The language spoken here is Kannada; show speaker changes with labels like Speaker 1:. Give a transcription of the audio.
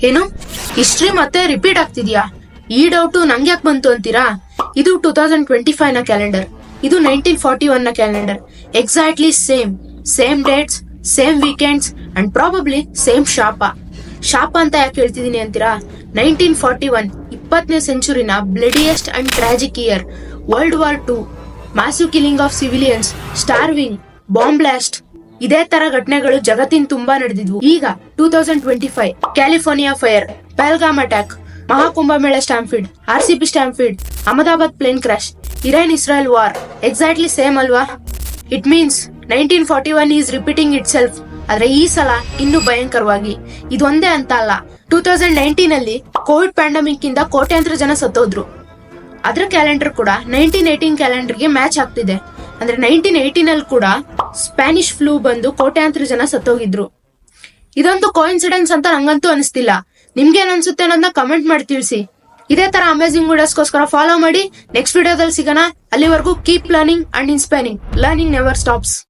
Speaker 1: ಏನು ಹಿಸ್ಟ್ರಿ ಮತ್ತೆ ರಿಪೀಟ್ ಆಗ್ತಿದ್ಯಾ? ಈ ಡೌಟು ನಂಗೆ ಯಾಕೆ ಬಂತು ಅಂತೀರಾ? ಇದು 2025 ನ ಕ್ಯಾಲೆಂಡರ್, ಇದು 1941 ನ calendar. Exactly same dates, same weekends and probably same ಶಾಪ ಅಂತ ಯಾಕೆ ಹೇಳ್ತಿದೀನಿ ಅಂತೀರಾ? 1941 20ನೇ ಸೆಂಚುರಿನ bloodiest and tragic year. World war 2, massive killing of civilians, starving, bomb blast, ಇದೇ ತರ ಘಟನೆಗಳು ಜಗತ್ತಿನ ತುಂಬಾ ನಡೆದಿದ್ವು. ಈಗ 2025 California fire, Pahalgam attack, Mahakumbh Mela stampede, RCP stampede, Ahmedabad plane crash, Iran Israel war. Exactly same ಅಲ್ವಾ? It means 1941 is repeating itself. ಆದ್ರೆ ಈ ಸಲ ಇನ್ನು ಭಯಂಕರವಾಗಿ. ಇದೊಂದೇ ಅಂತ ಅಲ್ಲ, 2019 ಅಲ್ಲಿ ಕೋವಿಡ್ ಪ್ಯಾಂಡಮಿಕ್ ಇಂದ ಕೋಟ್ಯಾಂತರ ಜನ ಸತ್ತೋದ್ರು. ಅದ್ರ ಕ್ಯಾಲೆಂಡರ್ ಕೂಡ 1918 ಕ್ಯಾಲೆಂಡರ್ಗೆ ಮ್ಯಾಚ್ ಆಗ್ತಿದೆ. ಅಂದ್ರೆ 1918 ಅಲ್ಲಿ ಕೂಡ ಸ್ಪ್ಯಾನಿಷ್ ಫ್ಲೂ ಬಂದು ಕೋಟ್ಯಾಂತರ ಜನ ಸತ್ತೋಗಿದ್ರು. ಇದೊಂದು ಕೋಇನ್ಸಿಡೆನ್ಸ್ ಅಂತ ನಂಗಂತೂ ಅನಿಸ್ತಿಲ್ಲ. ನಿಮ್ಗೇನ್ ಅನ್ಸುತ್ತೆ ಅನ್ನೋದನ್ನ ಕಮೆಂಟ್ ಮಾಡಿ ತಿಳಿಸಿ. ಇದೇ ತರ ಅಮೇಜಿಂಗ್ ವಿಡಿಯೋಸ್ಗೋಸ್ಕರ ಫಾಲೋ ಮಾಡಿ. ನೆಕ್ಸ್ಟ್ ವಿಡಿಯೋದಲ್ಲಿ ಸಿಗೋಣ. ಅಲ್ಲಿವರೆಗೂ keep learning and inspiring. Learning never stops.